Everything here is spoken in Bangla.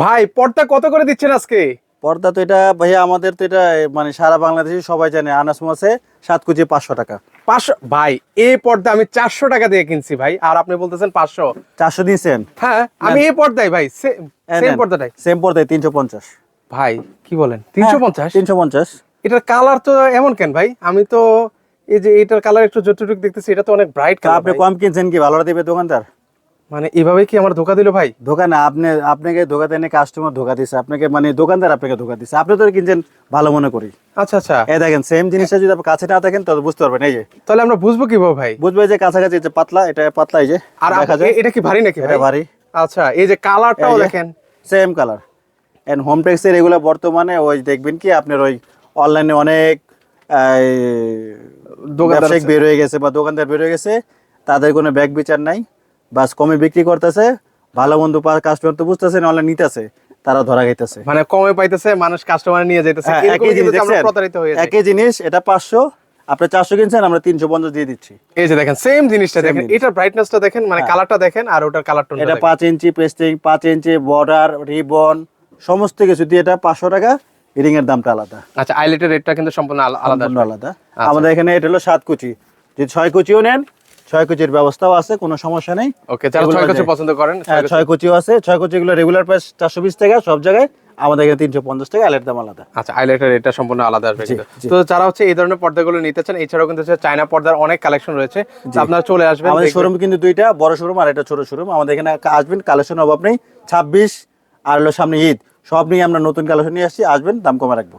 ভাই পর্দা কত করে দিচ্ছেন আজকে? পর্দা তো এটা ভাইয়া আমাদের তো এটা মানে সারা বাংলাদেশে সবাই জানে আনাস মাসে 7 কুচি 500 টাকা। 500 ভাই, এই পর্দা আমি 400 টাকা দিয়ে কিনছি ভাই, আর আপনি বলতেছেন 500। 400 দিয়েছেন? হ্যাঁ, আমি এই পর্দাই ভাই, সেম পর্দাটাই। সেম পর্দায় 350। ভাই কি বলেন, 350? 350। এটার কালার তো এমন কেন ভাই? আমি তো এই যে এটার কালার একটু যতটুকু দেখতেছি, এটা তো অনেক ব্রাইট কালার। আপনি কম কিনছেন কি ভালো দিবে দোকানদার? মানে এভাবে কি আমার ধোকা দিল ভাই? দোকানে আপনাকে ধোকা দেয়নি, কাস্টমার ধোকা দিছে আপনাকে, মানে দোকানদার আপনাকে ধোকা দিছে। আপনি তো কিনছেন ভালো মনে করি। আচ্ছা আচ্ছা, এই দেখেন সেম জিনিসটা যদি আপনি কাছে না দেখেন তাহলে বুঝতে পারবেন। এই যে তাহলে আমরা বুঝবো কিভাবে ভাই? বুঝবে যে কাছাকাছি যে পাতলা, এটা পাতলা, এই যে আর দেখা যায় এটা কি ভারী নাকি ভাই? এটা ভারী। আচ্ছা, এই যে কালারটাও দেখেন, সেম কালার। এন্ড হোমটেক্সের এগুলো বর্তমানে ওই দেখবেন কি আপনার ওই অনলাইনে অনেক ব্যবসায়িক বের হয়ে গেছে বা দোকানদার বের হয়ে গেছে, তাদের কোনো ব্যাগ বিচার নাই, বাস কমে বিক্রি করতেছে, ভালো মন্দ কাস্টমার তো বুঝতেছে না, অনলাইন নিতেছে, তারা ধরা খাইতেছে। মানে কমে পাইতেছে, মানুষ কাস্টমার নিয়ে যাইতেছে, এরকম একই জিনিস কিন্তু আমরা দেখছেন? প্রতারিত হয়ে যাই। একই জিনিস, এটা 500, আপনি 400 কিনছেন, আমরা 350 দিয়ে দিচ্ছি। এই যে দেখেন সেম জিনিসটা Same দেখেন, জিনিস। এটার ব্রাইটনেসটা দেখেন, মানে কালারটা দেখেন, আর ওটার কালার টোনটা এটা দেখেন। 5 ইঞ্চি পেস্টিং, 5 ইঞ্চি বর্ডার, রিবন, সমস্ত কিছু দিয়ে এটা 500 টাকা। রিং এর দামটা আলাদা। আচ্ছা, আইলেটের রেটটা কিন্তু সম্পূর্ণ আলাদা। সম্পূর্ণ আলাদা। আমাদের এখানে এটা হলো 7 কুচি, যদি 6 কুচিও নেন 6 কুচির ব্যবস্থাও আছে, কোনো সমস্যা নেই। ওকে, যারা 6 কুচি পছন্দ করেন, 6 কুচিও আছে। 6 কুচি গুলো রেগুলার প্রাইস 420 টাকা সব জায়গায়, আমাদের এখানে 350 টাকা, আইলেট দাম আলাদা। আচ্ছা, আইলেটের রেটটা সম্পূর্ণ আলাদা আসবে কিন্তু। জি। তো যারা হচ্ছে এই ধরনের পর্দাগুলো নিতে চান, এছাড়াও কিন্তু চায়না পর্দার অনেক কালেকশন রয়েছে, তো আপনারা চলে আসবেন। আমাদের দেখবেন। শোরুম কিন্তু দুইটা, বড় শোরুম আর একটা ছোট শোরুম। আমাদের এখানে আসবেন, কালেকশন অভাব নেই। 26 আর হলো সামনে ঈদ, সব নিয়ে আমরা নতুন কালেকশন নিয়ে আসছি, আসবেন, দাম কমে রাখবো।